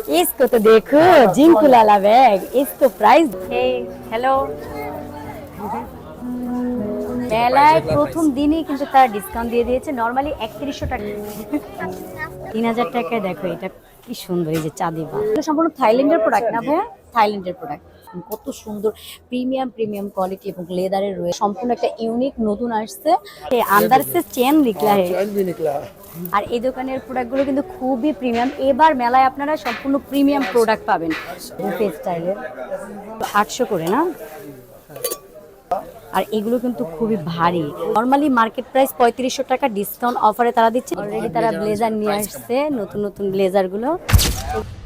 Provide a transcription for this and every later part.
इसको तो देखो जिंकू लाला बैग इसको प्राइस हे हेलो মেলায় প্রথম দিনই কিন্তু তার ডিসকাউন্ট দিয়ে দিয়েছে নরমালি 3100 টাকা 3000 টাকায় দেখো এটা কি সুন্দর এই যে চাঁদি বা এটা সম্পূর্ণ থাইল্যান্ডের প্রোডাক্ট না ভাইয়া থাইল্যান্ডের প্রোডাক্ট কত সুন্দর প্রিমিয়াম কোয়ালিটি এবং লেদারের রয়েছে সম্পূর্ণ একটা ইউনিক নতুন আসছে अंदर से चेन निकला है আর এই দোকানের প্রোডাক্টগুলো কিন্তু খুবই প্রিমিয়াম এবার মেলায় আপনারা সম্পূর্ণ প্রিমিয়াম প্রোডাক্ট পাবেন বুফে স্টাইলের 800 করে না আর এগুলো কিন্তু খুবই ভারী নরমালি মার্কেট প্রাইস 3500 টাকা ডিসকাউন্ট অফারে তারা দিচ্ছে অলরেডি তারা ব্লেজার নিয়ে আসছে নতুন ব্লেজার গুলো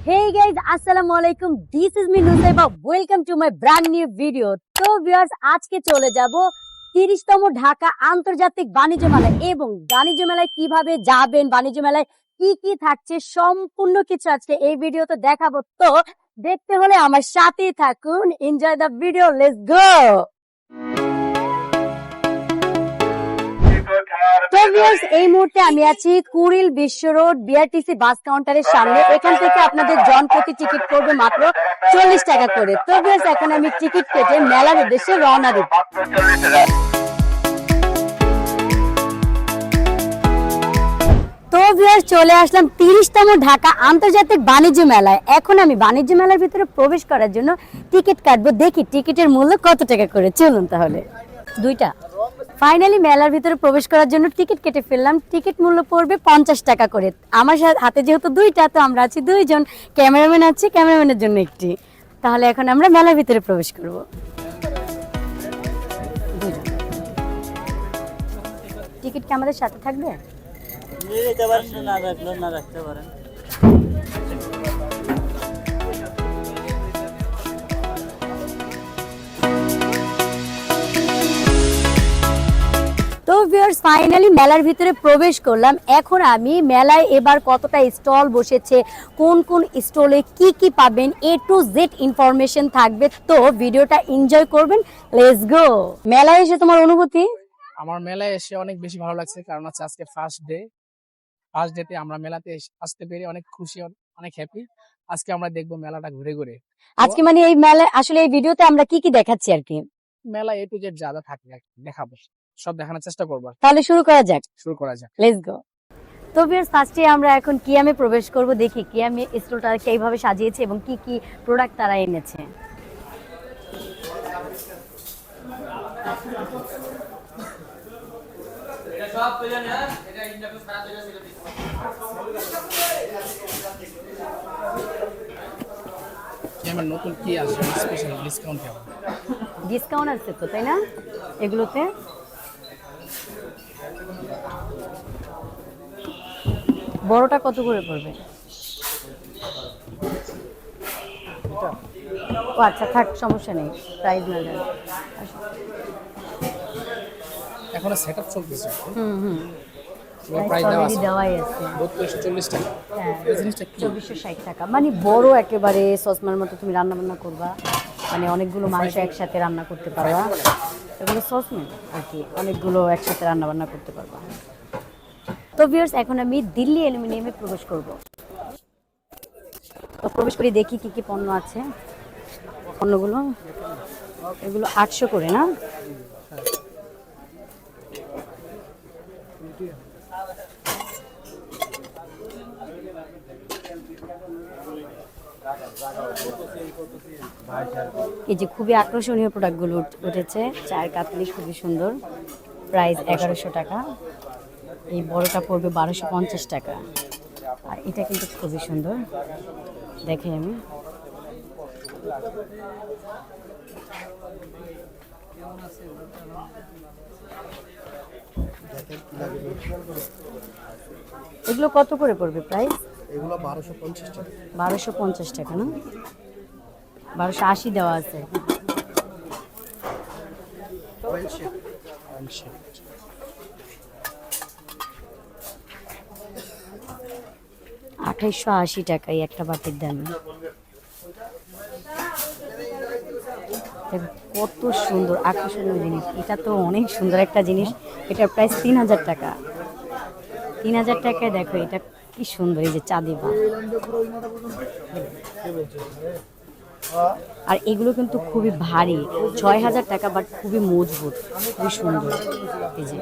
হেই গাইস আসসালামু আলাইকুম this is me Nusaiba welcome to my brand new video তো ভিউয়ার্স আজকে চলে যাব 30তম ঢাকা আন্তর্জাতিক বাণিজ্য মেলা এবং বাণিজ্য মেলায় কিভাবে যাবেন বাণিজ্য মেলায় কি থাকছে সম্পূর্ণ কিছু আজকে এই ভিডিওতে দেখাবো তো দেখতে হলে আমার সাথেই থাকুন enjoy the video let's go এই মুহূর্তে আমি আছি কুড়িল বিশ্ব রোড বিআরটিসি বাস কাউন্টারের সামনে এখান থেকে আপনাদের জনপ্রতি টিকিট পড়বে মাত্র 40 টাকা করে তো ভিউয়ার্স এখন আমি টিকিট কেটে মেলার উদ্দেশ্যে রওনা দিব তো ভিউয়ার্স চলে আসলাম 30তম ঢাকা আন্তর্জাতিক বাণিজ্য মেলায় এখন আমি বাণিজ্য মেলার ভিতরে প্রবেশ করার জন্য টিকিট কাটবো দেখি টিকিটের মূল্য কত টাকা করে চলুন তাহলে দুইটা ফাইনালি মেলার ভিতরে প্রবেশ করার জন্য টিকিট কেটে ফেললাম টিকিট মূল্য পড়বে 50 টাকা করে আমার হাতে যেহেতু দুইটা তো আমরা আছি দুইজন ক্যামেরাম্যান আছে ক্যামেরাম্যানের জন্য একটি তাহলে এখন আমরা মেলার ভিতরে প্রবেশ করব টিকিট কি আমাদের সাথে থাকবে নিতে পারেন না রাখলে না রাখতে পারেন তো ভিউয়ার্স ফাইনালি মেলার ভিতরে প্রবেশ করলাম এখন আমি মেলায় এবার কতটা স্টল বসেছে কোন স্টলে কি পাবেন এ টু জেড ইনফরমেশন থাকবে তো ভিডিওটা এনজয় করবেন লেটস গো মেলায় এসে তোমার অনুভূতি আমার মেলায় এসে অনেক বেশি ভালো লাগছে কারণ হচ্ছে আজকে ফার্স্ট ডেতে আমরা মেলাতে আসতে পেরে অনেক খুশি অনেক হ্যাপি আজকে আমরা দেখবো মেলাটা ঘুরে ঘুরে আজকে মানে এই মেলা আসলে এই ভিডিওতে আমরা কি দেখাচ্ছি আর কি মেলা এ টু জেড যা যা থাকে দেখাবো সব দেখানোর চেষ্টা করবো তাহলে শুরু করা যাক লেটস গো তো ভিউয়ার্স ফার্স্টে আমরা এখন কিয়ামে প্রবেশ করব দেখি কিয়ামে স্টলটা কিভাবে সাজিয়েছে এবং কি প্রোডাক্ট তারা এনেছে এটা সব পেলেন হ্যাঁ এটা ইন্টারভিউ খারাপ হয়ে গেছিল আমার নতুন কি আছে স্পেশাল ডিসকাউন্ট হবে ডিসকাউন্ট আছে তো তাই না এগুলোতে বড়টা কত করে পড়বে ও আচ্ছা থাক সমস্যা নেই প্রাইস না জানি এখন সেটআপ চলতেছে প্রাইস দেওয়াই আছে 3240 টাকা হ্যাঁ 2460 টাকা মানে বড় একেবারে সসমার মতো তুমি রান্না বান্না করবা মানে অনেকগুলো মাংস একসাথে রান্না করতে পারবা এগুলো সসম্যান আর কি অনেকগুলো একসাথে রান্না বান্না করতে পারবা তো ভিউয়ার্স এখন আমি দিল্লি অ্যালুমিনিয়ামে প্রবেশ করব তো প্রবেশ করে দেখি কি পণ্য আছে পণ্যগুলো এগুলো 800 করে না এই যে খুবই আকর্ষণীয় প্রোডাক্টগুলো উঠেছে চায়ের কাতলি খুবই সুন্দর প্রাইস 1100 টাকা এই বড়টা পড়বে 1250 টাকা আর এটা কিন্তু খুবই সুন্দর দেখে আমি এগুলো কত করে পড়বে প্রাইস এগুলো 1250 টাকা 1250 টাকা না 1280 দেওয়া আছে $2880 টাকায় একটা বাটির দাম কত সুন্দর আকর্ষণীয় জিনিস এটা তো অনেক সুন্দর একটা জিনিস এটার প্রাইস 3000 টাকা 3000 টাকায় দেখো এটা কি সুন্দর এই যে চাঁদি বা। আর এগুলো কিন্তু খুবই ভারী, 6,000 টাকা, বাট খুবই মজবুত, খুবই সুন্দর। এই যে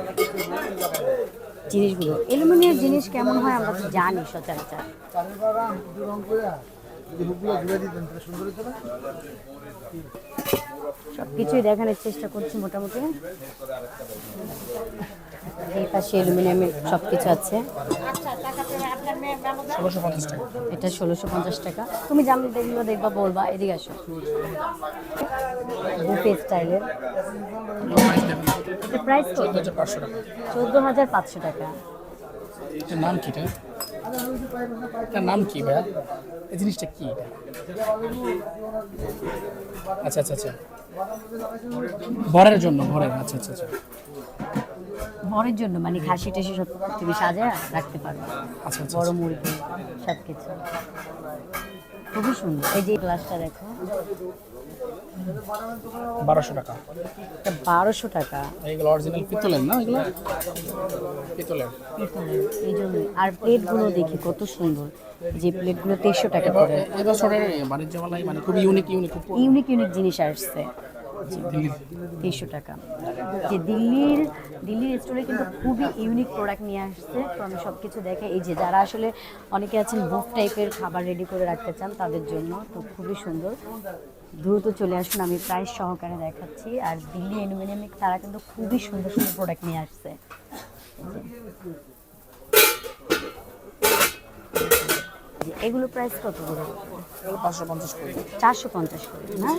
জিনিসগুলো, অ্যালুমিনিয়াম জিনিস কেমন হয় আমরা তো জানি সচরাচর। সবকিছুই দেখানোর চেষ্টা করছি মোটামুটি। এই পাশে অ্যালুমিনিয়ামের সবকিছু আছে। 1650 টাকা। এটা 1650 টাকা। তুমি জানলে দেখলো দেখবা বলবা, এদিকে আসো। বুফে স্টাইলের প্রাইস কত? 14,500 টাকা। 14,500 টাকা। এটার নাম কি? এটার নাম কি ভাইয়া? এই জিনিসটা কি এটা? আচ্ছা আচ্ছা আচ্ছা, ভরের জন্য, ভরের। আচ্ছা আচ্ছা আচ্ছা বরের জন্য মানে খাসি টাসি সব তুমি সাজায় রাখতে পারবে। আচ্ছা আচ্ছা। বড় মুরগি সব কিছু খুবই সুন্দর। এই যে গ্লাসটা দেখো, 1200 টাকা। এটা 1200 টাকা। এইগুলো অরিজিনাল পিতলের না? এগুলো পিতলের। পিতলের, এই জন্যই। আর প্লেটগুলো দেখি কত সুন্দর, যে প্লেটগুলো 2300 টাকা করে। এবছরের বাণিজ্য মেলায় মানে খুবই ইউনিক ইউনিক ইউনিক ইউনিক জিনিস আসছে। 2300 টাকা। যে দিল্লির স্টোরে কিন্তু খুবই ইউনিক প্রোডাক্ট নিয়ে আসছে। তো আমি সব কিছু দেখে, এই যে যারা আসলে অনেকে আছেন বুফ টাইপের খাবার রেডি করে রাখতে চান তাদের জন্য, তো খুবই সুন্দর। দ্রুত চলে আসুন, আমি প্রাইস সহকারে দেখাচ্ছি। আর দিল্লি অ্যালুমিনিয়ামিক তারা কিন্তু খুবই সুন্দর সুন্দর প্রোডাক্ট নিয়ে আসছে। এগুলো প্রাইস কত করে? 550 করে। 450 করে না?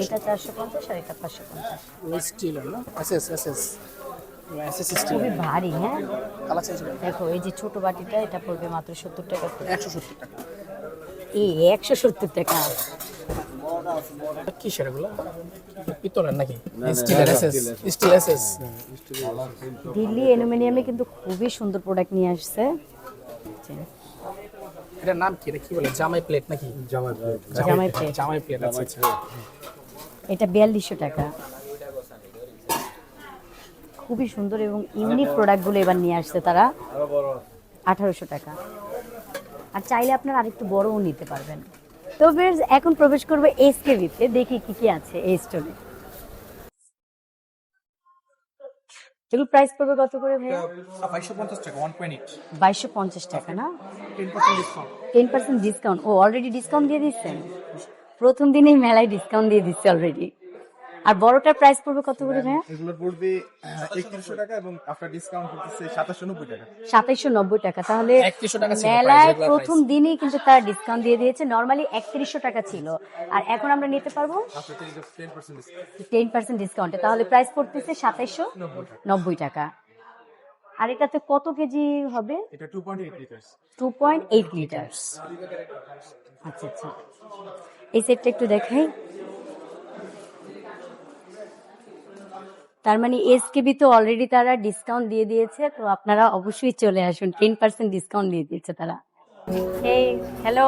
এটা 450 আর এটা 550। স্টিলের না? SS SS SS still. খুবই ভারী। হ্যাঁ, কালার চেঞ্জ করে। দেখো এই যে ছোট বাটিটা, এটা পড়বে মাত্র 70 টাকা করে। 170 টাকা। এই 170 টাকা। কি সেগুলো? পিতলের নাকি? স্টিলের এসএস, স্টিল এসএস। দিল্লি অ্যালুমিনিয়ামে কিন্তু খুবই সুন্দর প্রোডাক্ট নিয়ে আসছে। এটার নাম কি? এটা কি বলে? জামাই প্লেট নাকি? জামাই প্লেট। জামাই প্লেট। আচ্ছা আচ্ছা। এটা 4200 টাকা। খুবই সুন্দর এবং ইউনিক প্রোডাক্টগুলো এবার নিয়ে আসছে তারা। 1800 টাকা। আর চাইলে আপনারা আরেকটু বড়ও নিতে পারবেন। তো ফ্রেন্ডস, এখন প্রবেশ করবে এসকেবিতে, দেখি কি কি আছে এই স্টোরে। এগুলো প্রাইস পড়বে কত করে ভাইয়া? 2250 টাকা। 1.8। 2250 টাকা না? 10% ডিসকাউন্ট। 10% ডিসকাউন্ট। ও, অলরেডি ডিসকাউন্ট দিয়ে দিচ্ছেন? প্রথম দিনেই মেলায় ডিসকাউন্ট দিয়ে দিচ্ছে অলরেডি। আর বড়টার প্রাইস পড়বে কত করে ভাইয়া? এগুলোর পড়বে 3100 টাকা এবং আফটার ডিসকাউন্ট হচ্ছে 2790 টাকা। 2790 টাকা। তাহলে 3100 টাকা ছিল মেলায় regular প্রথম price। দিনই কিন্তু তারা ডিসকাউন্ট দিয়ে দিয়েছে। নরমালি 3100 টাকা ছিল, আর এখন আমরা নিতে পারবো আফটার 10% ডিসকাউন্ট 10% ডিসকাউন্টে। তাহলে প্রাইস পড়তেছে 2790 টাকা। আর এটাতে কত কেজি হবে? এটা 2.8 লিটারস। 2.8 লিটার। আচ্ছা আচ্ছা, এই সেটটা একটু দেখাই। তার মানে এসকেবি তো অলরেডি তারা ডিসকাউন্ট দিয়ে দিয়েছে, তো আপনারা অবশ্যই চলে আসুন, 10% ডিসকাউন্ট দিয়ে দিয়েছে তারা। হেই, হ্যালো।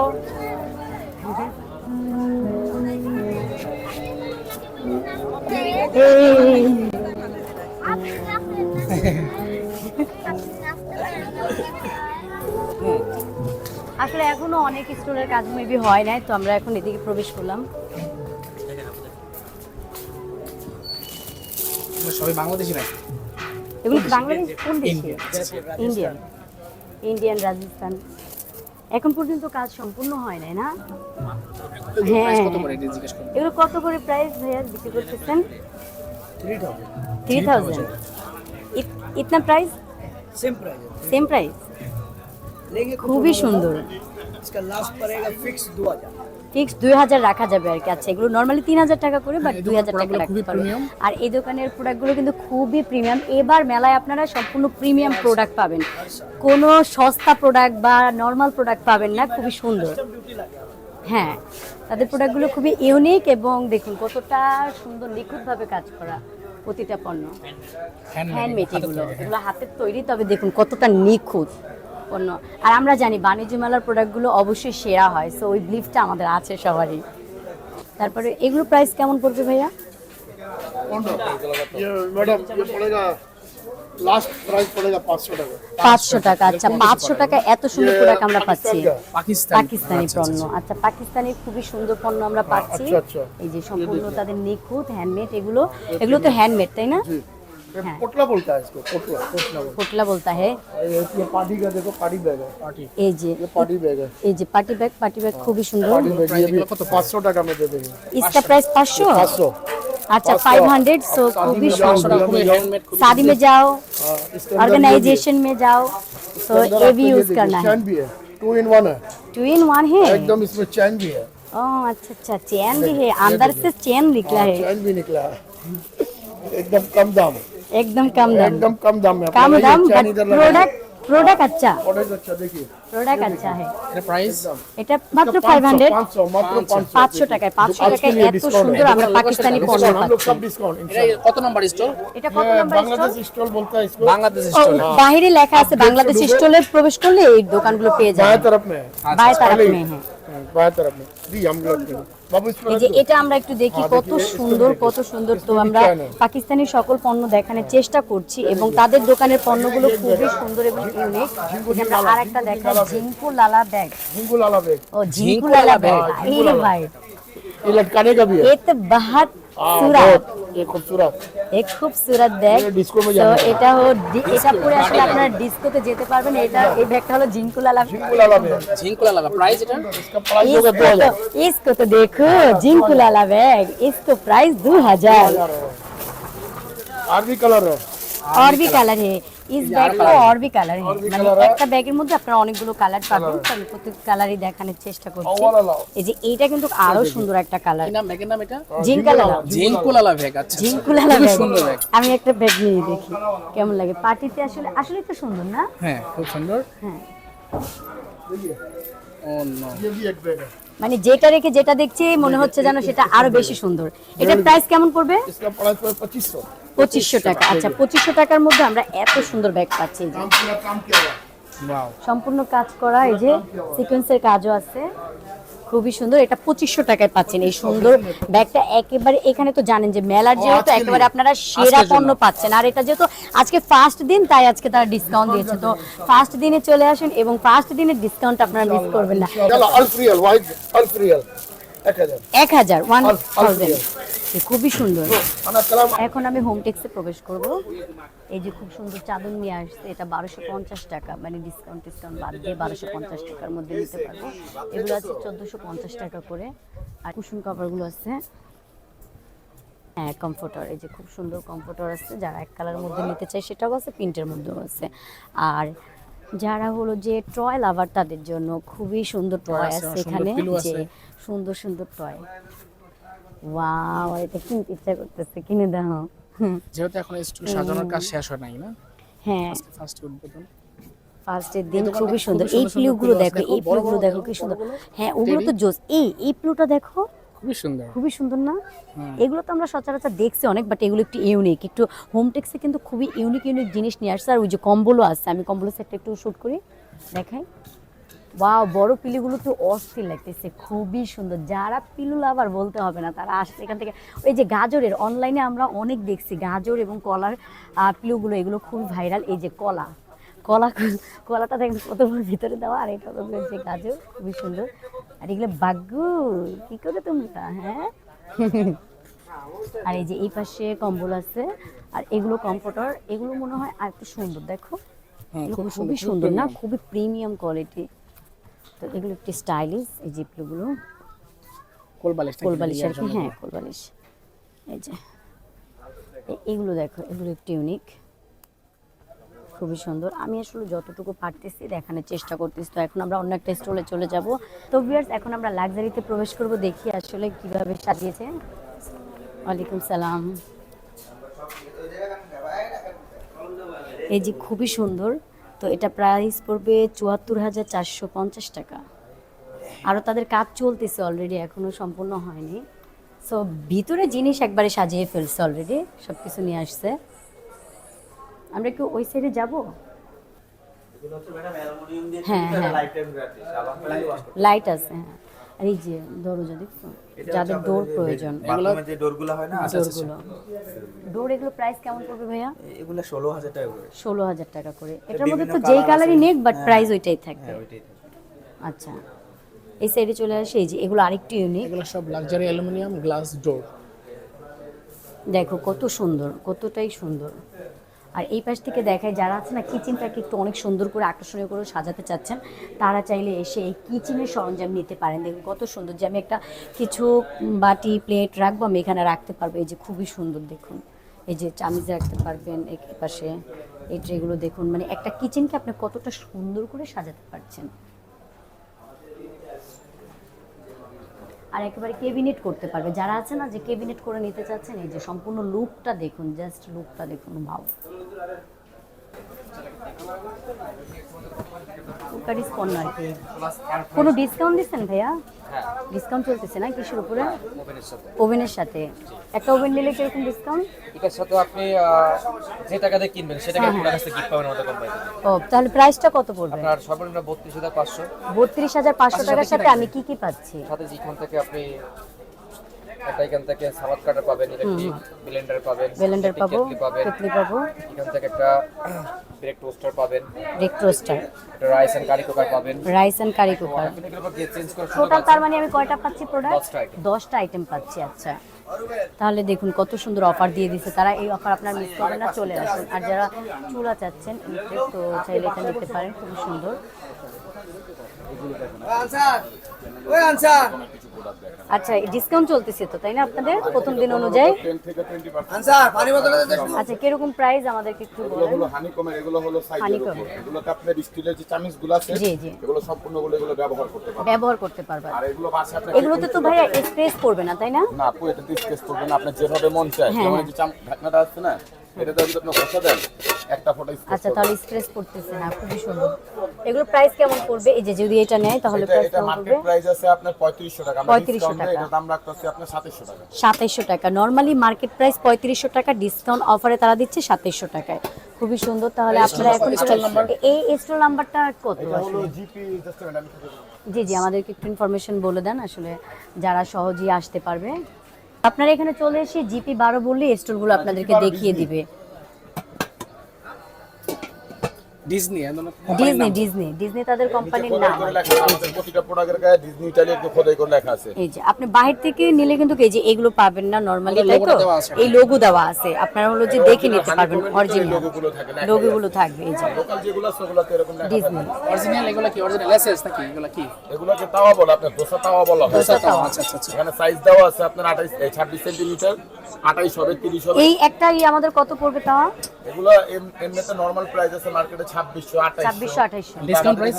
আসলে এখনো অনেক স্টোরের কাজ মেবি হয় নাই, তো আমরা এখন এদিকে প্রবেশ করলাম। সবাই বাংলাদেশি নাকি? এগুলো কি বাংলাদেশ? কোন দেশে? ইন্ডিয়ান। ইন্ডিয়ান। ইন্ডিয়ান, রাজস্থান। এখন পর্যন্ত কাজ সম্পূর্ণ হয় নাই না? হ্যাঁ। প্রাইস কত করে এটা জিজ্ঞেস করুন। এগুলো কত করে প্রাইস ভাইয়া বিক্রি করতেছেন? 3000। इतना प्राइस? Same price. খুবই সুন্দর। इसका लास्ट पड़ेगा फिक्स 2000। ফিক্স 2000 রাখা যাবে আর কি। আচ্ছা, এগুলো নরমালি 3000 টাকা করে, বাট এই 2000 টাকা প্রোডাক্টগুলো রাখতে খুবই পারবেন। প্রিমিয়াম। আর এই দোকানের প্রোডাক্টগুলো কিন্তু খুবই প্রিমিয়াম। এবার মেলায় আপনারা সম্পূর্ণ প্রিমিয়াম প্রোডাক্ট পাবেন, কোনো সস্তা প্রোডাক্ট বা নর্মাল প্রোডাক্ট পাবেন না। খুবই সুন্দর। হ্যাঁ, তাদের প্রোডাক্টগুলো খুবই ইউনিক এবং দেখুন কতটা সুন্দর নিখুঁতভাবে কাজ করা প্রতিটা পণ্য। হ্যান্ডমেড এগুলো হাতের তৈরি, তবে দেখুন কতটা নিখুঁত পণ্য। আর আমরা জানি বাণিজ্য মেলার প্রোডাক্টগুলো অবশ্যই সেরা হয়, সো ওই বিলিফটা আমাদের আছে সবারই। তারপরে এগুলো প্রাইস কেমন পড়বে ভাইয়া? मैडम ये पड़ेगा लास्ट प्राइस पड़ेगा 500 টাকা 500 টাকা। আচ্ছা 500 টাকা এত সুন্দর প্রোডাক্ট আমরা পাচ্ছি। পাকিস্তান পাকিস্তানি পণ্য। আচ্ছা পাকিস্তানি খুবই সুন্দর পণ্য আমরা পাচ্ছি। আচ্ছা, আচ্ছা। এই যে সম্পূর্ণ তাদের নিখুঁত হ্যান্ডমেড, এগুলো তো হ্যান্ডমেড তাই না? ये पोटला बोलता है इसको पोटला पोटला बोलता পোটলা বলতা है। है ये पार्टी का देखो पार्टी बैग है पार्टी এই যে ये पार्टी बैग है এই যে পার্টি ব্যাগ খুবই সুন্দর। पार्टी बैग ये भी 500 টাকা में दे देंगे इसका प्राइस 500। 500 अच्छा 500। सो खूबी सुंदर। हैंडमेड शादी में जाओ, हाँ, इसके अंदर ऑर्गेनाइजेशन में जाओ तो अंदर ये आपको भी यूज देखिए, करना है। चैन भी है 2 in 1 है 2 in 1 है। एकदम इसमें चैन भी है ओह अच्छा चैन भी है, अंदर से चैन निकला है। चैन भी निकला है एकदम कम दाम एकदम कम दाम। एकदम कम दाम में कम अपना ये दाम चैन बट इधर लगा है। प्रोडक्ट अच्छा, प्रोडक्ट अच्छा देखिए प्रोडक्ट अच्छा है। এর প্রাইস এটা মাত্র 500। 500 मात्र 500 টাকায় 500 টাকায় এত সুন্দর আমরা পাকিস্তানি পণ্য हम लोग পাচ্ছি। सब डिस्काउंट এটা কত নাম্বার স্টল? এটা কত নাম্বার স্টল? बांग्लादेश स्टॉल बोलता है इसको বাংলাদেশ ও, স্টল। বাহিরে লেখা আছে বাংলাদেশ স্টলে প্রবেশ করলে এই দোকানগুলো পেয়ে बाएं যাবেন। तरफ में है बाएं तरफ में है। बाएं तरफ में जी हम लोग बाबू इस पर এই যে এটা আমরা একটু দেখি কত সুন্দর। তো আমরা পাকিস্তানি সকল পণ্য দেখানোর চেষ্টা করছি এবং তাদের দোকানের পণ্যগুলো খুবই সুন্দর এবং ইউনিক। আমরা আরেকটা দেখাই ঝিঙ্কু লালা ব্যাগ। झिंगू लाला बैग ও ঝিঙ্কু লালা ব্যাগ এই রে ভাই, ये लटकाने का भी है ये तो बहुत हाँ, सूरत, बहुत ये खूबसूरत एक खूबसूरत ব্যাগ। ये डिस्को में তো जाना है এটা এটা পরে আসলে আপনারা ডিস্কোতে যেতে পারবেন। এটা এই ব্যাগটা হলো ঝিঙ্কু লালা। झिंगू लाला बैग ঝিঙ্কুলা লাগা প্রাইস এটা? इसका प्राइस होगा 2000 इसको तो देखो झिंकू लाला बैग, इसको प्राइस 2000। और भी कलर है और भी कलर है इस बैग को, और भी कलर है। মানে একটা ব্যাগের মধ্যে আপনারা অনেকগুলো কালার পাবেন। তো আমি প্রত্যেক কালারই দেখানোর চেষ্টা করছি। वाला लाओ এই যে এইটা কিন্তু আরো সুন্দর একটা কালার, কি নাম ব্যাগের নাম এটা? ঝিঙ্কা লালা। ঝিঙ্কুলা ব্যাগ। আচ্ছা ঝিঙ্কু লালা খুবই ব্যাগ। সুন্দর ব্যাগ। আমি একটা ব্যাগ নিয়ে দেখি কেমন লাগে। পার্টিতে আসলে তো সুন্দর না? হ্যাঁ খুব সুন্দর। হ্যাঁ ও নো ये भी एक बैग है মানে যেটা রেখে যেটা দেখছি মনে হচ্ছে যেন সেটা আরো বেশি সুন্দর। এটার প্রাইস কেমন পড়বে? इसका प्राइस है 2500 2500 টাকা। আচ্ছা 2500 টাকার মধ্যে আমরা এত সুন্দর ব্যাগ পাচ্ছি। এই যে काम किया हुआ ওয়াও সম্পূর্ণ কাজ করা, এই যে সিকোয়েন্সের কাজও আছে, খুবই সুন্দর। এটা 2500 টাকায় পাচ্ছেন এই সুন্দর ব্যাগটা। একেবারে এখানে তো জানেন যে মেলার যেহেতু একেবারে আপনারা সেরা পণ্য পাচ্ছেন, আর এটা যেহেতু আজকে ফার্স্ট দিন তাই আজকে তারা ডিসকাউন্ট দিয়েছে। তো ফার্স্ট দিনে চলে আসেন এবং ফার্স্ট দিনের ডিসকাউন্ট আপনারা মিস করবেন না। चलो अल्फ रियल वाइट अल्फ रियल 1000 1000 খুবই সুন্দর। अना कलम এখন আমি হোম টেক্সে প্রবেশ করব। এই যে খুব সুন্দর চাদর নিয়ে আসছে, এটা 1250 টাকা, মানে ডিসকাউন্ট বাদ দিয়ে 1250 টাকার মধ্যে নিতে পারবো। এগুলো আছে 1450 টাকা করে। আর কুশন কভারগুলো আছে, হ্যাঁ কমফোর্টার, এই যে খুব সুন্দর কমফোর্টার আছে। যারা এক কালারের মধ্যে নিতে চায় সেটাও আছে, প্রিন্টের মধ্যেও আছে। আর যারা হলো যে টয় লাভার তাদের জন্য খুবই সুন্দর টয় আছে এখানে, যে সুন্দর টয়। ওয়াও, এটা কিনতে ইচ্ছা করতেছে, কিনে দাও। যেহেতু এখন স্টল সাজানোর কাজ শেষ হয় নাই না, হ্যাঁ ফার্স্ট উদ্বোধন ফার্স্টের দিন খুবই সুন্দর। এই প্লুগুলো দেখো, এই প্লুগুলো দেখো কি সুন্দর। হ্যাঁ ওগুলো তো জোস। এই প্লুটা দেখো খুবই সুন্দর। খুবই সুন্দর না? এগুলো তো আমরা সচরাচর দেখছি অনেক, বাট এগুলো একটু ইউনিক। একটু হোম টেক্সে কিন্তু খুবই ইউনিক জিনিস নিয়ে আসছে। আর ওই যে কম্বলও আছে, আমি কম্বল সেটটা একটু শুট করি দেখাই। ওয়াও, বড় পিলুগুলো তো অস্থির লাগতেছে, খুবই সুন্দর। যারা পিলু লাভার বলতে হবে না, তারা আসছে এখান থেকে। ওই যে গাজরের অনলাইনে আমরা অনেক দেখছি, গাজর এবং কলার পিলুগুলো, এগুলো খুবই ভাইরাল। এই যে কলাটা দেখেন কত বড় ভিতরে দেওয়া, আর এটা যে গাজর খুবই সুন্দর। আর এগুলো বাগ্গু কি করে তোমরা, হ্যাঁ। আর এই যে এই পাশে কম্বল আছে, আর এগুলো কমফোর্টার, এগুলো মনে হয় আর একটু সুন্দর। দেখো এগুলো খুবই সুন্দর না, খুবই প্রিমিয়াম কোয়ালিটি। তো এগুলো একটু স্টাইলিশ। এই যে এগুলো কোলবালিশ আর কি, হ্যাঁ কোলবালিশ। এই যে এগুলো দেখো, এগুলো একটু ইউনিক, খুবই সুন্দর। আমি আসলে যতটুকু পারতেছি দেখানোর চেষ্টা করতেছি। তো এখন আমরা অন্য একটা স্টলে চলে যাব। তো ভিউয়ার্স, এখন আমরা লাক্সারিতে প্রবেশ করব, দেখি আসলে কিভাবে সাজিয়েছে। ওয়ালাইকুম সালাম। এই যে খুবই সুন্দর। তো এটা প্রাইস পড়বে ৭৪,৪৫০ টাকা। আরও তাদের কাজ চলতেছে অলরেডি, এখনও সম্পূর্ণ হয়নি। সো ভিতরে জিনিস একবারে সাজিয়ে ফেলছে অলরেডি, সব কিছু নিয়ে আসছে। আমরা কি ওই সাইডে যাব? হ্যাঁ হ্যাঁ লাইট আছে, হ্যাঁ আর এই যে দরজা দেখছো, যাদের ডোর প্রয়োজন, বাথরুমে যে ডোরগুলো হয় না, ডোরগুলো ডোর, এগুলো প্রাইস কেমন পড়বে ভাইয়া? এগুলো 16,000 টাকা করে। 16,000 টাকা করে। এটার মধ্যে তো যেই কালারই নেক, বাট প্রাইস ওইটাই থাকবে। হ্যাঁ, ওইটাই থাকে। আচ্ছা, এই সাইডে চলে আসে, এই যে এগুলো আরেকটু ইউনিক। এগুলো সব লাক্সারি অ্যালুমিনিয়াম গ্লাস ডোর। দেখো কত সুন্দর, কতটাই সুন্দর। আর এই পাশ থেকে দেখায় যারা আছে না কিচেনটাকে একটু অনেক সুন্দর করে আকর্ষণীয় করে সাজাতে চাচ্ছেন, তারা চাইলে এসে এই কিচেনের সরঞ্জাম নিতে পারেন। দেখুন কত সুন্দর, যে আমি একটা কিছু বাটি প্লেট রাখবো, আমি এখানে রাখতে পারবো। এই যে খুবই সুন্দর, দেখুন এই যে চামিচ রাখতে পারবেন এই পাশে, এই ট্রেগুলো দেখুন, মানে একটা কিচেনকে আপনি কতটা সুন্দর করে সাজাতে পারছেন। আর একেবারে কেবিনেট করতে পারবে যারা আছে না, যে কেবিনেট করে নিতে চাচ্ছেন, এই যে সম্পূর্ণ লুকটা দেখুন, জাস্ট লুকটা দেখুন, ভাও। কুকারিজ পণ্য আর কি। কোনো ডিসকাউন্ট দিচ্ছেন ভাইয়া? ডিসকাউন্ট চলতেছে না কিসের উপরে? ওভেনের সাথে। একটা ওভেন নিলে কিরকম ডিসকাউন্ট? এটার সাথে আপনি যে টাকা দিয়ে কিনবেন সেটা আপনার কাছে গিফট পাবেন আমাদের কোম্পানি থেকে। ও, তাহলে প্রাইসটা কত পড়বে? আপনার সর্বনিম্ন 32,500। 32,500 টাকার সাথে আমি কি কি পাচ্ছি? সাথে যেখান থেকে আপনি এখান থেকে সালাদ কাটার পাবেন, ইলেকট্রিক ব্লেন্ডার পাবেন, ব্লেন্ডার পাবো, কেটলি পাবেন, কেটলি পাবো, এখান থেকে একটা ব্রেক টোস্টার পাবেন, ব্রেক রোস্টার, একটা রাইস এন্ড কারি কুকার পাবেন। Rice and curry cooker. আপনি এগুলো চেঞ্জ করে টোটাল তার মানে আমি কয়টা পাচ্ছি প্রোডাক্ট? 10টা item। 10টা আইটেম পাচ্ছি। আচ্ছা, তাহলে দেখুন কত সুন্দর অফার দিয়ে দিচ্ছে তারা। এই অফার আপনার মিস করবেন না, চলে আসুন। আর যারা চুলা চাচ্ছেন তো চাইলে এটা নিতে পারেন, খুব সুন্দর। আচ্ছা, ডিসকাউন্ট চলতেছে তো, তাই না আপনাদের প্রথম দিন অনুযায়ী? 10 থেকে 20%। আচ্ছা, কিরকম প্রাইস আমাদেরকে একটু এগুলো বলেন। হলো হানিকমের, এগুলো হলো সাইজের হানিকম। উপর। এগুলোতে আপনার স্টিলের যে চামিচগুলো আছে, জি, জি। এগুলো সম্পূর্ণগুলো এগুলো ব্যবহার করতে পারবেন। ব্যবহার করতে পারবেন। আর এগুলো বাসায় আপনার এগুলোতে তো ভাইয়া স্পেস পড়বে না, তাই না? না আপু, এটা ডিসকেস করবেন আপনার যেভাবে মন চায়। হ্যাঁ, যেমন হ্যাঁ। এই যে ঢাকনাটা আছে না, এটা যদি আপনি বসা দেন একটা ফটো স্কেচ আচ্ছা, তাহলে স্ট্রেস পড়তেছে না, খুবই সুন্দর। এগুলো প্রাইস কেমন পড়বে? এই যে যদি এটা নেয় তাহলে এটা প্রাইস এটা কেমন মার্কেট পড়বে? প্রাইস আছে আপনার 3500 টাকা। আমরা 3500 ডিসকাউন্টে টাকা। এটা দাম রাখতেছি আপনার 2700 টাকা। 2700 টাকা। নরমালি মার্কেট প্রাইস 3500 টাকা, ডিসকাউন্ট অফারে তারা দিচ্ছে 2700 টাকায়। খুবই সুন্দর। তাহলে আপনারা এখন এই স্টল নাম্বারটা কত? এটা হলো জিপি, জাস্ট আমি জি জি, আমাদেরকে একটু ইনফরমেশন বলে দেন, আসলে যারা সহজেই আসতে পারবে। আপনারা এখানে চলে এসে জিপি 12 বললে স্টলগুলো আপনাদেরকে দেখিয়ে দিবে। ডিজনি ডিজনি ডিজনি ডিজনি তাদের কোম্পানির নাম। করে লেখা আছে, আমাদের প্রতিটা প্রোডাক্টের গায়ে ডিজনি ইতালি একটু খোদাই করে লেখা আছে। এই যে আপনি বাহির থেকে নিলে কিন্তু এই যে এগুলো পাবেন না নরমালি, ওদের তাই তো? লোগোটা দেওয়া আছে। এই লোগো দেওয়া আছে, আপনারা হলো যে দেখে নিতে পারবেন অরিজিনাল লোগোগুলো থাকে, লেখা লোগোগুলো থাকবে। এই যে লোকাল যেগুলো আছে ওগুলোতে এরকম লেখা ডিজনি থাকে। অরিজিনাল। এগুলো কি অরিজিনাল এসএস নাকি? এগুলো কি এগুলোকে তাওয়া বলে, আপনার দোসা তাওয়া বলা হয়। দোসা তাওয়া। আচ্ছা আচ্ছা আচ্ছা। এখানে সাইজ দেওয়া আছে আপনার 26 সেন্টিমিটার, 28 হবে, 30 হবে। এই একটা আমাদের কত পড়বে তাও? এগুলো এমনিতে নরমাল প্রাইস আছে মার্কেটে 2600, 2800। 2600-2800 ডিসকাউন্ট প্রাইস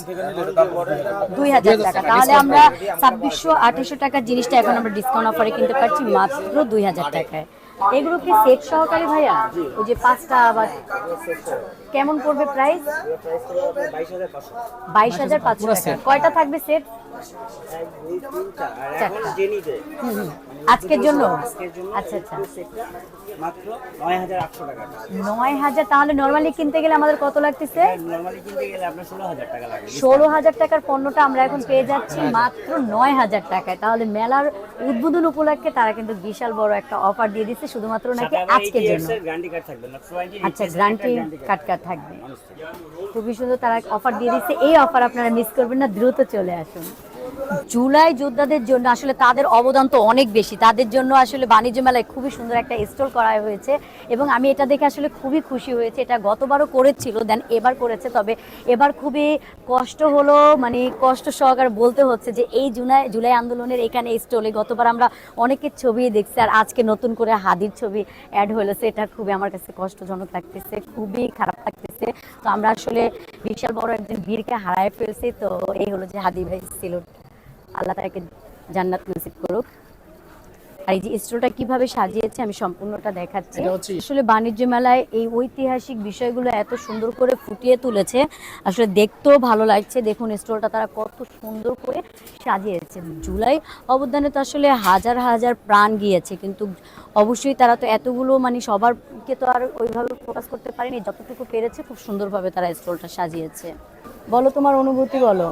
2000 টাকা। তাহলে আমরা 2600-2800 টাকার জিনিসটা এখন আমরা ডিসকাউন্ট অফারে কিনতে পারছি মাত্র 2000 টাকায়। এগুলো কি সেট সহকারে ভাইয়া? ওই যে 5টা আবার কেমন পড়বে প্রাইস? 22,500 টাকা। কয়টা থাকবে সেট? চারটা। আজকের জন্য? আচ্ছা আচ্ছা, মাত্র 9,800 টাকা। 9,000। তাহলে নরমালি কিনতে গেলে আমাদের কত লাগতেছে? নরমালি কিনতে গেলে আপনার 16,000 টাকা লাগে। 16,000 টাকার পণ্যটা আমরা এখন পেয়ে যাচ্ছি মাত্র 9,000 টাকায়। তাহলে মেলার উদ্বোধন উপলক্ষে তারা কিন্তু বিশাল বড় একটা অফার দিয়ে দিচ্ছে, শুধুমাত্র নাকি আজকের জন্য। গ্যারান্টি কার্ড থাকবে না, আচ্ছা, গ্যারান্টি কার্ড থাকবে। খুবই সুন্দর, তারা অফার দিয়ে দিচ্ছে। এই অফার আপনারা মিস করবেন না, দ্রুত চলে আসুন। জুলাই যোদ্ধাদের জন্য আসলে তাদের অবদান তো অনেক বেশি, তাদের জন্য আসলে বাণিজ্য মেলায় খুবই সুন্দর একটা স্টল করা হয়েছে এবং আমি এটা দেখে আসলে খুবই খুশি হয়েছে। এটা গতবারও করেছিল, দেন এবার করেছে, তবে এবার খুবই কষ্ট হলো, মানে কষ্ট সহকারে বলতে হচ্ছে যে এই জুলাই আন্দোলনের এখানে স্টলে গতবার আমরা অনেকের ছবি দেখছি, আর আজকে নতুন করে হাদির ছবি অ্যাড হয়েছে। এটা খুবই আমার কাছে কষ্টজনক লাগতেছে, খুবই খারাপ লাগতেছে। তো আমরা আসলে বিশাল বড় একজন বীরকে হারায় ফেলছি। তো এই হলো যে হাদি ভাই ছিল, আল্লাহ তাকে জান্নাত নসিব করুক। আর এই যে স্টলটা কিভাবে সাজিয়েছে আমি সম্পূর্ণটা দেখাচ্ছি। আসলে বাণিজ্য মেলায় এই ঐতিহাসিক বিষয়গুলো এত সুন্দর করে ফুটিয়ে তুলেছে, আসলে দেখতেও ভালো লাগছে। দেখুন স্টলটা তারা কত সুন্দর করে সাজিয়েছে। জুলাই অবদানে তো আসলে হাজার হাজার প্রাণ গিয়েছে, কিন্তু অবশ্যই তারা তো এতগুলো মানে সবারকে তো আর ওইভাবে ফোকাস করতে পারেনি, যতটুকু পেরেছে খুব সুন্দরভাবে তারা স্টলটা সাজিয়েছে। বলো তোমার অনুভূতি বলো।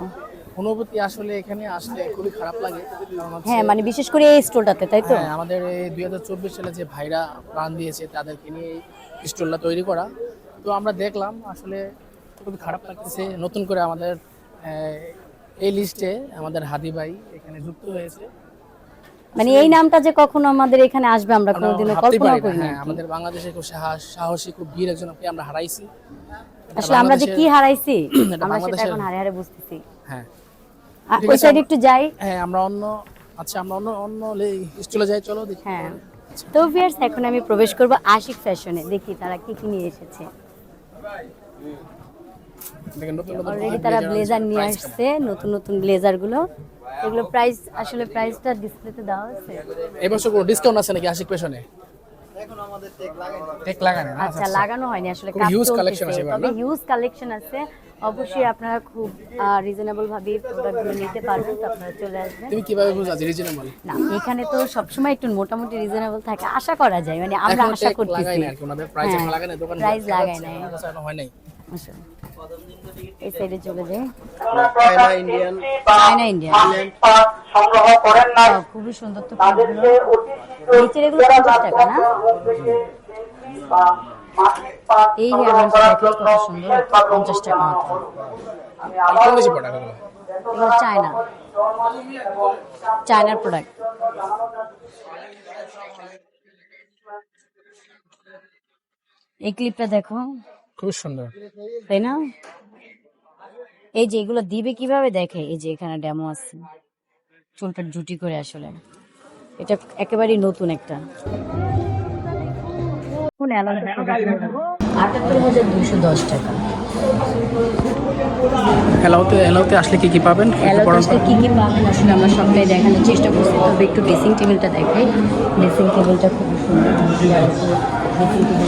অনুভূতি আসলে এখানে আসলে খুবই খারাপ লাগে, কারণ হচ্ছে হ্যাঁ মানে বিশেষ করে এই স্টোরটাতে, তাই তো? হ্যাঁ, আমাদের এই 2024 সালে যে ভাইরা প্রাণ দিয়েছে তাদেরকে নিয়ে এই স্টলটা তৈরি করা। তো আমরা দেখলাম আসলে খুবই খারাপ লাগতেছে। নতুন করে আমাদের এই লিস্টে আমাদের হাদি ভাই এখানে যুক্ত হয়েছে। মানে এই নামটা যে কখনো আমাদের এখানে আসবে আমরা আমরা কোনোদিনও ভাবতেই কল্পনা পারি না। করিনি। হ্যাঁ, আমাদের বাংলাদেশে খুব সাহসী, খুব বীর একজনকে আমরা হারাইছি। আসলে আমরা যে কি হারাইছি এটা আমরা সেটা বাংলাদেশের- এখন হারে হারে বুঝতেছি। হ্যাঁ ঠিক ওই আছে, সাইডে একটু যাই। হ্যাঁ আমরা অন্য স্টলে যাই, চলো দেখি। হ্যাঁ, তো ভিউয়ার্স এখন আমি প্রবেশ করব আশিক ফ্যাশনে, দেখি তারা কি কি নিয়ে এসেছে। দেখেন নতুন নতুন অলরেডি তারা ব্লেজার নিয়ে আসছে, নতুন নতুন ব্লেজার গুলো। এগুলো প্রাইস, আসলে প্রাইসটা ডিসপ্লেতে দেওয়া আছে। এই বছর কোনো ডিসকাউন্ট আছে নাকি আশিক পেশনে? টেক লাগানো না? আচ্ছা, লাগানো হয়নি আসলে, খুব কাজ huge চলতেছে। collection আছে এবার, তবে না? হিউজ কালেকশন আছে, অবশ্যই আপনারা খুব রিজনেবল ভাবে প্রোডাক্টগুলো নিতে পারবেন, তো আপনারা চলে আসবেন। তুমি কিভাবে বুঝা রিজনেবল? না, এখানে তো সবসময় একটু মোটামুটি রিজনেবল থাকে, আশা করা যায়, মানে আমরা এখন আশা tag করতেছি। লাগাই না আর কি, ওনাদের প্রাইস হ্যাঁ, এখন লাগাই না, দোকান প্রাইস লাগাই নাই। এখন হয় নাই। আচ্ছা, এই সাইডে চলে যাই। চায়না ইন্ডিয়ান চায়না ইন্ডিয়া সংগ্রহ করেন না। খুবই সুন্দর তো ফুলগুলো। নিচের এগুলো 50 টাকা না? এই হেয়ার ব্যান্ডটা দেখো কত সুন্দর, 50 টাকা মাত্র। কোন দেশি প্রোডাক্ট এগুলো? এগুলো চায়না, চায়নার প্রোডাক্ট। এই ক্লিপটা দেখো, খুব সুন্দর। তাই না? এই যে এগুলো দিবে কিভাবে দেখে, এই যে এখানে ডেমো আছে, চুলটা জুটি করে। আসলে এটা একেবারেই নতুন একটা। কোন অ্যালাউন্সে 78,210 টাকা। এলাওতে আসলে কি কি পাবেন? অ্যালাউন্সে কি কি পাবেন আসলে আমরা সবটাই দেখানোর চেষ্টা করছি, তবে একটু ড্রেসিং টেবিলটা দেখাই। ড্রেসিং টেবিলটা খুব সুন্দর, ড্রেসিং টেবিল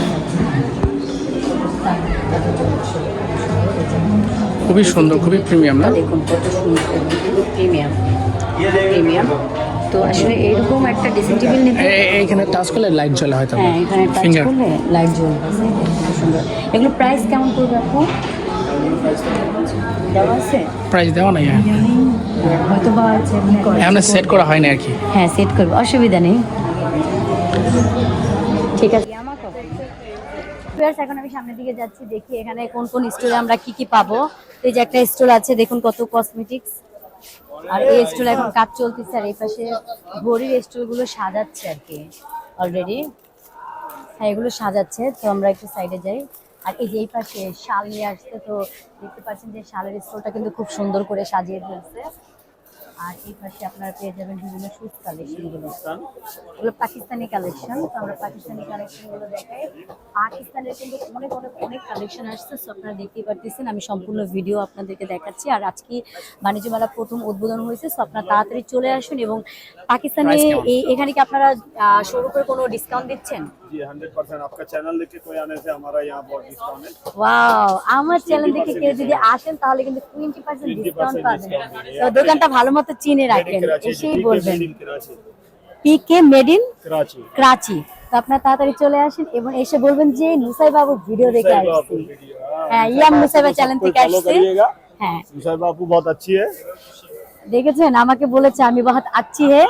খুবই সুন্দর, খুবই প্রিমিয়াম না? দেখুন কত সুন্দর, খুব প্রিমিয়াম প্রিমিয়াম। তো আসলে এরকম একটা ড্রেসিং টেবিল নিতে, এইখানে টাচ করলে লাইট জ্বলে হয়তো। হ্যাঁ এখানে টাচ ফিঙ্গার করলে লাইট জ্বলবে, খুব সুন্দর। এগুলো প্রাইস কেমন পড়বে আপু? দেওয়া আছে? প্রাইস দেওয়া নাই, হয়তো বা আছে, কি করে? এখন সেট করা হয় না আর কি। হ্যাঁ সেট করবো, অসুবিধা নেই। ঠিক আছে, এখন আমি সামনের দিকে যাচ্ছি, দেখি এখানে কোন কোন স্টোরে আমরা কি কি পাবো। এই যে একটা স্টোর আছে, দেখুন কত কসমেটিক্স, আর এই স্টোরে এখন কাজ চলতেছে, আর এই পাশে ঘড়ির স্টোর গুলো সাজাচ্ছে আর কি অলরেডি। হ্যাঁ এগুলো সাজাচ্ছে, তো আমরা একটু সাইডে যাই। আর এই যে এই পাশে শাল নিয়ে আসছে, তো দেখতে পাচ্ছেন যে শালের স্টোরটা কিন্তু খুব সুন্দর করে সাজিয়ে ফেলছে। আর এই পাশে আপনারা পেয়ে যাবেন বিভিন্ন শুজ কালেকশন গুলো, এগুলো পাকিস্তানি কালেকশন। তো আমরা পাকিস্তানি কালেকশন গুলো দেখাই। পাকিস্তানের কিন্তু অনেক অনেক অনেক কালেকশন আসছে, তো আপনারা দেখতেই পারতেছেন। আমি সম্পূর্ণ ভিডিও আপনাদেরকে দেখাচ্ছি। আর আজকে বাণিজ্য মেলা প্রথম উদ্বোধন হয়েছে, তো আপনারা তাড়াতাড়ি চলে আসুন। এবং পাকিস্তানে এখানে কি আপনারা শুরু করে কোনো ডিসকাউন্ট দিচ্ছেন? जी 100%। आपका चैनल देख के कोई आने से हमारा यहाँ बहुत डिस्काउंट है। ওয়াও, আমার চ্যানেল দেখে কেউ যদি আসেন তাহলে কিন্তু 20% ডিসকাউন্ট পাবেন। তো দোকানটা ভালো মতো চিনে রাখেন, এসেই বলবেন कराची পিকে মেড ইন कराची করাচি। তো আপনারা তাড়াতাড়ি চলে আসেন এবং এসে বলবেন যে নুসাই বাবুর ভিডিও দেখে আসছি। হ্যাঁ, ইয়াম নুসাইবা চ্যানেল থেকে फॉलो আসছে। करिएगा। হ্যাঁ मुसाहिब आपू बहुत अच्छी है। দেখেছেন, আমাকে বলেছে আমি বহুত আচ্ছি হে।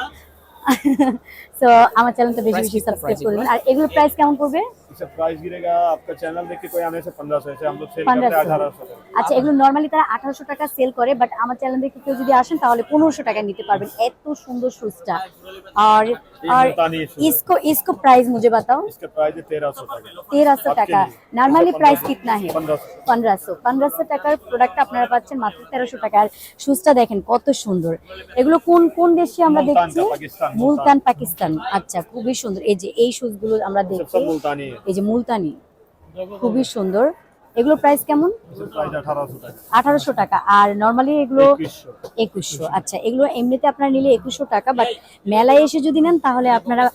সো আমার চ্যানেলটা বেশি বেশি সাবস্ক্রাইব করবেন। আর এগুলো প্রাইস কেমন পড়বে? इसका प्राइस गिरेगा आपका चैनल देख के कोई आने से 1500 से हम लोग सेल करते हैं 1500। 1800। আচ্ছা, এগুলো নরমালি তারা 1800 টাকা সেল করে, বাট আমার চ্যানেল দেখে কেউ যদি আসেন তাহলে 1500 টাকা নিতে পারবেন। এত সুন্দর শুজটা। আর আর मुल्तानी शूज है। इसको इसको प्राइस मुझे बताओ। इसका प्राइस है 1300 টাকা। 1300 টাকা। নরমালি প্রাইস कितना है? 1500। 1500 টাকার প্রোডাক্ট আপনারা পাচ্ছেন মাত্র 1300 টাকা। আর শুজটা দেখেন কত সুন্দর। এগুলো কোন কোন দেশে আমরা মুলতান দেখছি? কা পাকিস্তান, মুলতান পাকিস্তান। আচ্ছা, খুবই সুন্দর। এই যে এই শুজগুলো আমরা দেখছি, सब मुल्तानी है। এই যে মুলতানি, খুবই সুন্দর। এগুলো প্রাইস কেমন? इसका प्राइस 1800 টাকা। 1800 টাকা। আর নরমালি এগুলো 2100। 2100। আচ্ছা, এগুলো এমনিতে আপনারা নিলে 2100 টাকা, বাট মেলায় এসে যদি নেন তাহলে আপনারা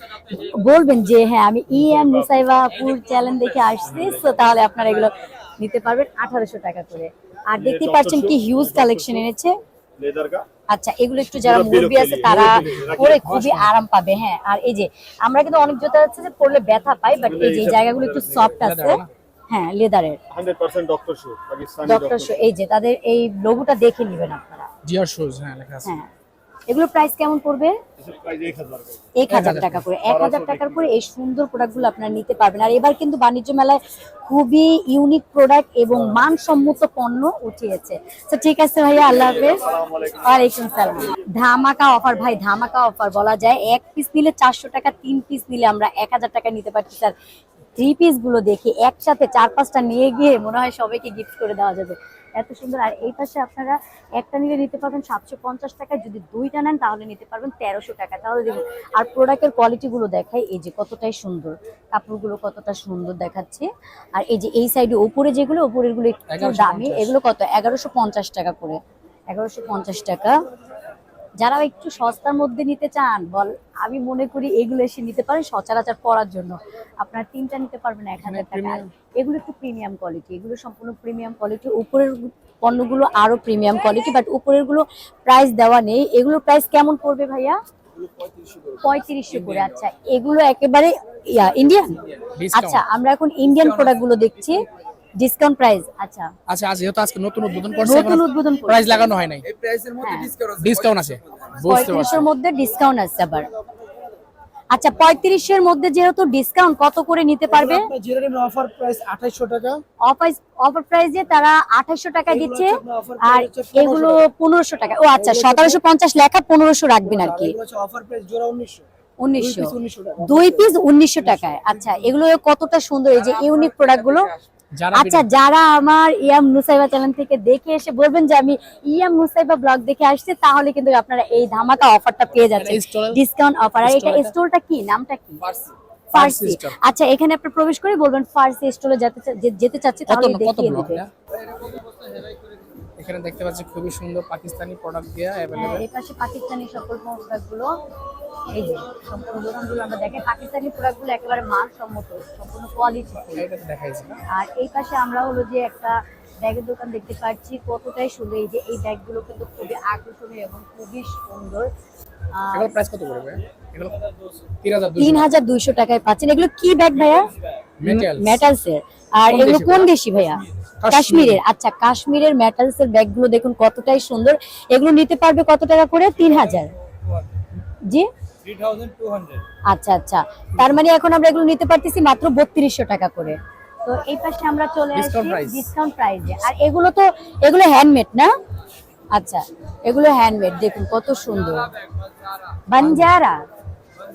বলবেন যে হ্যাঁ আমি ইএম নুসাইবা আপুর চ্যানেল দেখে আসছি, তো তাহলে আপনারা এগুলো নিতে পারবেন 1800 টাকা করে। আর দেখতেই পাচ্ছেন কি হিউজ কালেকশন এনেছে। लेदर का আচ্ছা, এগুলো একটু যারা মুরব্বী আছে তারা পরে খুবই আরাম পাবে। হ্যাঁ, আর এই যে আমরা কিন্তু অনেক জুতা আছে যে পরলে ব্যথা পাই, বাট এই যে জায়গাগুলো একটু সফট আছে। হ্যাঁ, লেদারের 100% डॉक्टर शू पाकिस्तानी ডক্টর শো। এই যে তাদের এই লোগোটা দেখে নেবেন আপনারা। জিয়ার শুজ, হ্যাঁ লেখা আছে। হ্যাঁ, এগুলো প্রাইস কেমন পড়বে? प्राइस 1000 का 1000 টাকা করে। 1000 টাকার করে এই সুন্দর প্রোডাক্টগুলো আপনারা নিতে পারবেন। আর এবার কিন্তু বাণিজ্য মেলায় খুবই ইউনিক প্রোডাক্ট এবং মানসম্মত পণ্য উঠিয়েছে। তো ঠিক আছে ভাইয়া, আল্লাহ হাফেজ। ওয়ালাইকুম সালাম। ধামাকা অফার ভাই, ধামাকা অফার বলা যায়। এক পিস নিলে 400 টাকা, 3 পিস নিলে আমরা 1000 টাকা নিতে পারছি স্যার। 3 পিস গুলো দেখি একসাথে 4-5টা নিয়ে গিয়ে মনে হয় সবাইকে গিফট করে দেওয়া যাবে, এত সুন্দর। আর এই পাশে আপনারা একটা নিলে নিতে পারবেন 750 টাকা, যদি দুইটা নেন তাহলে নিতে পারবেন 1300 টাকা। তাহলে দেখুন, আর প্রোডাক্টের কোয়ালিটি গুলো দেখাই, এই যে কতটাই সুন্দর, কাপড়গুলো কতটা সুন্দর দেখাচ্ছে। আর এই যে এই সাইডে উপরে যেগুলো, উপরের গুলো একটু দামি, এগুলো কত? 1150 টাকা করে, 1150 টাকা। যারা একটু সস্তার মধ্যে নিতে চান বল, আমি মনে করি এগুলো এসে নিতে পারেন সচরাচর পরার জন্য। আপনার 3টা নিতে পারবেন 1000 টাকা। আর এগুলো একটু প্রিমিয়াম কোয়ালিটি, এগুলো সম্পূর্ণ প্রিমিয়াম কোয়ালিটি। উপরের পণ্যগুলো আরো প্রিমিয়াম কোয়ালিটি, বাট উপরের গুলো প্রাইস দেওয়া নেই। এগুলোর প্রাইস কেমন পড়বে ভাইয়া? 3500 করে। আচ্ছা, এগুলো একেবারে ইন্ডিয়ান। আচ্ছা, আমরা এখন ইন্ডিয়ান প্রোডাক্ট গুলো দেখছি, ডিসকাউন্ট প্রাইস। আচ্ছা আচ্ছা, আজ যেহেতু আজকে নতুন উদ্বোধন করছে, নতুন উদ্বোধন করছে। প্রাইস লাগানো হয় নাই, এই প্রাইসের মধ্যে ডিসকাউন্ট আছে, বুঝতে পারছি। 3500 মধ্যে ডিসকাউন্ট আছে আবার। আচ্ছা, 3500 মধ্যে যেহেতু ডিসকাউন্ট, কত করে নিতে পারবে? জেনারেল অফার প্রাইস 2800 টাকা। অফার প্রাইসে তারা 2800 টাকা দিচ্ছে, আর এগুলো 1500 টাকা। ও আচ্ছা, 1750 লেখা, 1500 রাখবেন আর কি। এগুলো হচ্ছে অফার প্রাইস জোড়া 1900। 1900, 2 পিস 1900 টাকায়। আচ্ছা, এগুলো কতটা সুন্দর, এই যে ইউনিক প্রোডাক্ট গুলো। আচ্ছা, যারা আমার ইয়াম নুসাইবা চ্যানেল থেকে দেখে এসে বলবেন যে আমি ইয়াম নুসাইবা ব্লগ দেখে আসছে, তাহলে কিন্তু আপনারা এই ধামাকা অফারটা পেয়ে যাচ্ছেন, ডিসকাউন্ট অফার। আর এটা স্টোরটা কি, নামটা কি? ফার্সি। আচ্ছা, এখানে আপনি প্রবেশ করে বলবেন ফার্সি স্টোরে যেতে চাচ্ছি, তাহলে দেখিয়ে দিবে। এখানে দেখতে পাচ্ছি খুবই সুন্দর পাকিস্তানি প্রোডাক্ট দেয়া अवेलेबल। এই পাশে পাকিস্তানি সকল প্রোডাক্টগুলো, এই যে সম্পূর্ণ দোকানগুলো আমরা দেখি, পাকিস্তানি প্রোডাক্টগুলো একেবারে মানসম্মত, সম্পূর্ণ কোয়ালিটি। এটা তো দেখাইছি। আর এই পাশে আমরা হলো যে একটা ব্যাগের দোকান দেখতে পাচ্ছি, কতটাই সুন্দর। এই যে এই ব্যাগগুলো কিন্তু খুবই আকর্ষণীয় এবং খুবই সুন্দর। এগুলো প্রাইস কত পড়বে? এগুলো 3200। 3200 টাকায় পাচ্ছেন। এগুলো কি ব্যাগ ভাইয়া? মেটালস। মেটালসের। আর এগুলো কোন দেশি ভাইয়া? কাশ্মীরের। আচ্ছা, কাশ্মীরের মেটালসের ব্যাগগুলো দেখুন কতটাই সুন্দর। এগুলো নিতে পারবে কত টাকা করে? 3000। জি, 3200। আচ্ছা আচ্ছা, তার মানে এখন আমরা এগুলো নিতে পারতেছি মাত্র 3200 টাকা করে। তো এই পাশে আমরা চলে আসছি ডিসকাউন্ট প্রাইসে। আর এগুলো হ্যান্ডমেড না? আচ্ছা, এগুলো হ্যান্ডমেড, দেখুন কত সুন্দর। Vanzara,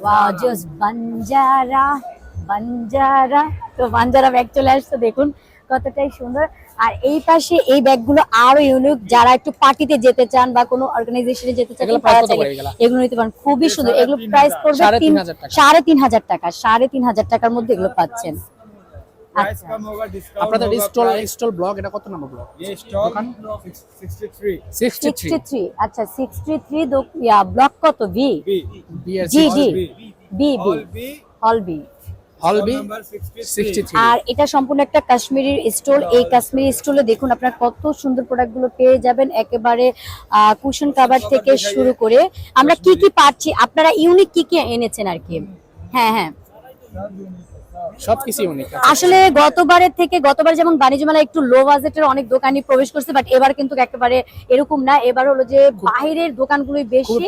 wow, just Vanzara, Vanzara. তো বানজারা ব্যাগ চলে আসছে, দেখুন কতটাই সুন্দর। আর এই পাশে এই ব্যাগগুলো আরো ইউনিক, যারা একটু পার্টিতে যেতে চান বা কোনো অর্গানাইজেশনে যেতে চান, এগুলো নিতে পারেন, খুবই সুন্দর। এগুলো প্রাইস পড়বে 3500 টাকা। 3500 টাকার মধ্যে এগুলো পাচ্ছেন। प्राइस कम होगा, डिस्काउंट আপনাদের স্টল ব্লগ, এটা কত নম্বর ব্লগ? ये स्टॉक 63। 63। আচ্ছা, 63 ব্লক কত? B B G G, B all B হল বি, হল বি नंबर 63। 63। আর এটা সম্পূর্ণ একটা কাশ্মীরি স্টোর। এই কাশ্মীরি স্টোরে দেখুন আপনারা কত সুন্দর প্রোডাক্ট গুলো পেয়ে যাবেন, একেবারে কুশন কভার থেকে শুরু করে আমরা কি কি পাচ্ছি। আপনারা ইউনিক কি কি এনেছেন আর কি? হ্যাঁ হ্যাঁ, সবকিছু ইউনিক। আসলে গতবার যেমন বাণিজ্য মেলায় একটু লো বাজেটের অনেক দোকানি প্রবেশ করছে, বাট এবার কিন্তু একেবারে এরকম না। এবার হলো যে বাইরের দোকানগুলোই বেশি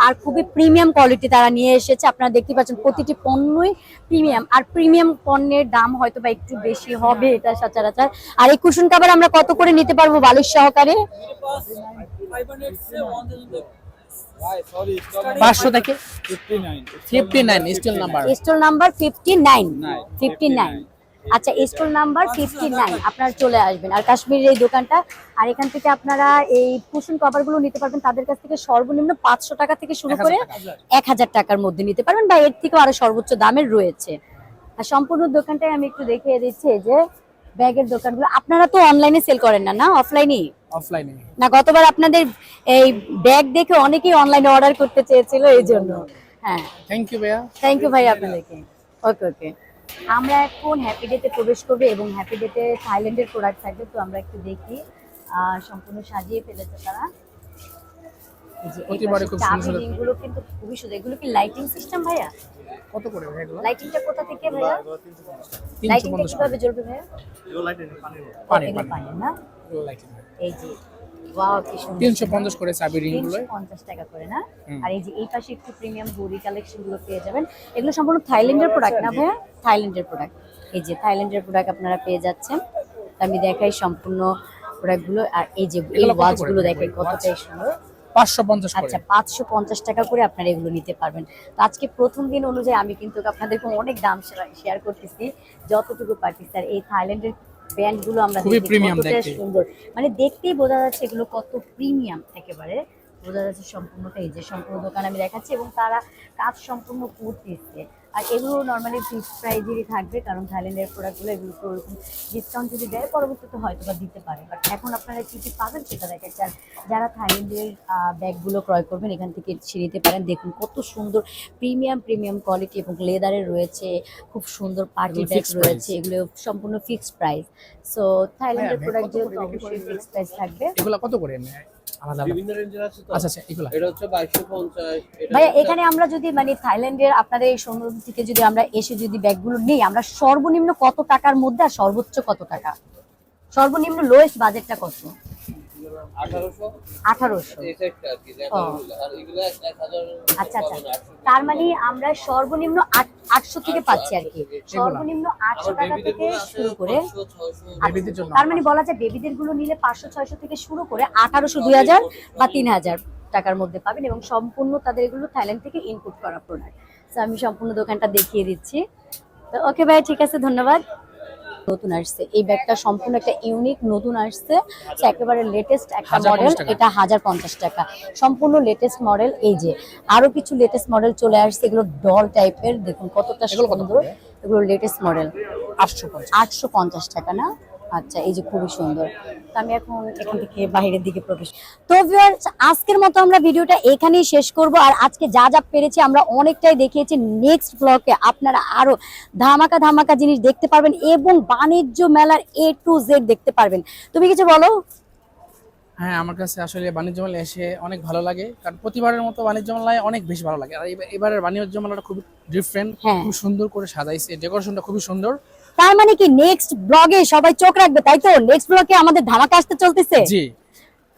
আর খুবই প্রিমিয়াম কোয়ালিটি তারা নিয়ে এসেছে। আপনারা দেখতে পাচ্ছেন প্রতিটি পণ্যই প্রিমিয়াম, আর প্রিমিয়াম পণ্যের দাম হয়তো বা একটু বেশি হবে, এটা সচরাচর। আর এই কুশন কভার আমরা কত করে নিতে পারবো বালিশ সহকারে? 500 থেকে 59 স্টল নাম্বার। Stall number 59। আচ্ছা, স্টল নাম্বার 59 আপনারা চলে আসবেন। আর কাশ্মীরের এই দোকানটা, আর এখান থেকে আপনারা এই কুশন কভার গুলো নিতে পারবেন তাদের কাছ থেকে সর্বনিম্ন 500 টাকা থেকে শুরু করে 1000 টাকার মধ্যে নিতে পারবেন, বা এর থেকেও আরো সর্বোচ্চ দামের রয়েছে। আর সম্পূর্ণ দোকানটাই আমি একটু দেখিয়ে দিচ্ছি, যে ব্যাগের দোকানগুলো। আপনারা তো অনলাইনে সেল করেন না, না অফলাইনে? অফলাইনে না, গতবার আপনাদের এই ব্যাগ দেখে অনেকেই অনলাইনে অর্ডার করতে চেয়েছিল, এই জন্য। হ্যাঁ, থ্যাংক ইউ ভাইয়া। থ্যাংক ইউ ভাই আপনাদেরকে। ওকে ওকে, আমরা এখন হ্যাপি ডেতে প্রবেশ করবে এবং হ্যাপি ডেতে থাইল্যান্ডের প্রোডাক্ট থাকবে। তো আমরা একটু দেখি, সম্পূর্ণ সাজিয়ে ফেলেছে তারা। প্রতিবারে খুব সুন্দর গুলো কিন্তু খুবই সুন্দর। এগুলো কি লাইটিং সিস্টেম ভাইয়া? কত করে ভাই এগুলো? লাইটিংটা কোথা থেকে ভাইয়া? লাইটিংটা কিভাবে জ্বলবে ভাইয়া? পানি পানি না, লাইটিং। এই যে ওয়াও কি সুন্দর 350 করে চাবি রিং গুলো। 350 টাকা করে না? আর এই যে এই পাশে একটু প্রিমিয়াম ঘড়ি কালেকশন গুলো পেয়ে যাবেন। এগুলো সম্পূর্ণ থাইল্যান্ডের প্রোডাক্ট না ভাইয়া? থাইল্যান্ডের প্রোডাক্ট। এই যে থাইল্যান্ডের প্রোডাক্ট আপনারা পেয়ে যাচ্ছেন। আমি দেখাই সম্পূর্ণ প্রোডাক্ট গুলো। আর এই যে এই এগুলো কত ওয়াচ করে? গুলো দেখেন কতটাই সুন্দর। 550 করে। আচ্ছা 550 টাকা করে আপনারা এগুলো নিতে পারবেন। তো আজকে প্রথম দিন অনুযায়ী আমি কিন্তু আপনাদেরকে অনেক দাম শেয়ার করতেছি যতটুকু পারতেছি। আর এই থাইল্যান্ডের ব্র্যান্ড গুলো আমরা খুবই দেখি প্রিমিয়াম কতটা দেখতে। সুন্দর, মানে দেখতেই বোঝা যাচ্ছে এগুলো কত প্রিমিয়াম, একেবারে বোঝা যাচ্ছে সম্পূর্ণটা। এই যে সম্পূর্ণ দোকান আমি দেখাচ্ছি এবং তারা কাজ সম্পূর্ণ করতেছে। আর এগুলো নর্মালি ফিক্সড প্রাইজেরই থাকবে, কারণ থাইল্যান্ডের প্রোডাক্টগুলো এগুলো তো ওরকম ডিসকাউন্ট যদি দেয় পরবর্তীতে হয়তো বা দিতে পারে। বাট এখন আপনারা কি কি পাবেন সেটা দেখাচ্ছি। আর যারা থাইল্যান্ডের ব্যাগগুলো ক্রয় করবেন এখান থেকে ছিঁড়ে নিতে পারেন। দেখুন কত সুন্দর প্রিমিয়াম কোয়ালিটি এবং লেদারের রয়েছে, খুব সুন্দর পার্টি এগুলো ব্যাগ fixed রয়েছে, এগুলো সম্পূর্ণ ফিক্সড প্রাইস। সো থাইল্যান্ডের ব্যাগ প্রোডাক্ট কত যেহেতু করে অবশ্যই ফিক্সড প্রাইস থাকবে। এগুলো কত করে নেয় আলাদা? বিভিন্ন রেঞ্জের আছে তো। আচ্ছা আচ্ছা এগুলো এটা হচ্ছে 2250। এটা ভাইয়া এখানে আমরা যদি মানে থাইল্যান্ডের আপনাদের এই শোরুম থেকে যদি আমরা এসে যদি ব্যাগগুলো নিই, আমরা সর্বনিম্ন কত টাকার মধ্যে আর সর্বোচ্চ কত টাকা, সর্বনিম্ন লোয়েস্ট বাজেটটা কত? 1800 1800। এই সেটটা আর কি যে ও। আর এগুলো 1000। আচ্ছা আচ্ছা, তার মানে আমরা সর্বনিম্ন 800 থেকে পাচ্ছি আর কি, সর্বনিম্ন 800 টাকা থেকে শুরু করে। বেবিদের জন্য তার মানে বলা যায় বেবিদের গুলো নিলে 500-600 থেকে শুরু করে 1800, 2000 বা 3000 টাকার মধ্যে পাবেন এবং সম্পূর্ণ তাদের এগুলো থাইল্যান্ড থেকে ইনপুট করা প্রোডাক্ট। তো আমি সম্পূর্ণ দোকানটা দেখিয়ে দিচ্ছি। তো ওকে ভাই, ঠিক আছে, ধন্যবাদ। নতুন আসছে এই ব্যাগটা, সম্পূর্ণ একটা ইউনিক নতুন আসছে, তো একেবারে লেটেস্ট একটা 1050 মডেল। টাকা। এটা 1050 টাকা, সম্পূর্ণ লেটেস্ট মডেল। এই যে আরো কিছু লেটেস্ট মডেল চলে আসছে, এগুলো ডল টাইপের, দেখুন কতটা এগুলো কত সুন্দর। করে? এগুলো লেটেস্ট মডেল 850। 850 টাকা না? আচ্ছা, এই যে খুবই সুন্দর। তো আমি এখন এখান থেকে বাইরের দিকে প্রবেশ। তো ভিউয়ার্স, আজকের মতো আমরা ভিডিওটা এখানেই শেষ করব। আর আজকে যা যা পেরেছি আমরা অনেকটাই দেখিয়েছি। নেক্সট ব্লগে আপনারা আরো ধামাকা জিনিস দেখতে পারবেন এবং বাণিজ্য মেলার A to Z দেখতে পারবেন। তুমি কিছু বলো। হ্যাঁ, আমার কাছে আসলে বাণিজ্য মেলা এসে অনেক ভালো লাগে, কারণ প্রতিবারের মতো বাণিজ্য মেলায় অনেক বেশি ভালো লাগে। আর এবারের বাণিজ্য মেলাটা খুব ডিফারেন্ট, হ্যাঁ। খুব সুন্দর করে সাজাইছে, ডেকোরেশনটা খুবই সুন্দর। তার মানে কি নেক্সট ব্লগে সবাই চোখ রাখবে, তাই তো? নেক্সট ব্লগে আমাদের ধামাকা আসতে চলতেছে। জি,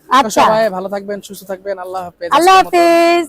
তো আচ্ছা, সবাই ভালো থাকবেন, সুস্থ থাকবেন। আল্লাহ হাফেজ। আল্লাহ হাফেজ।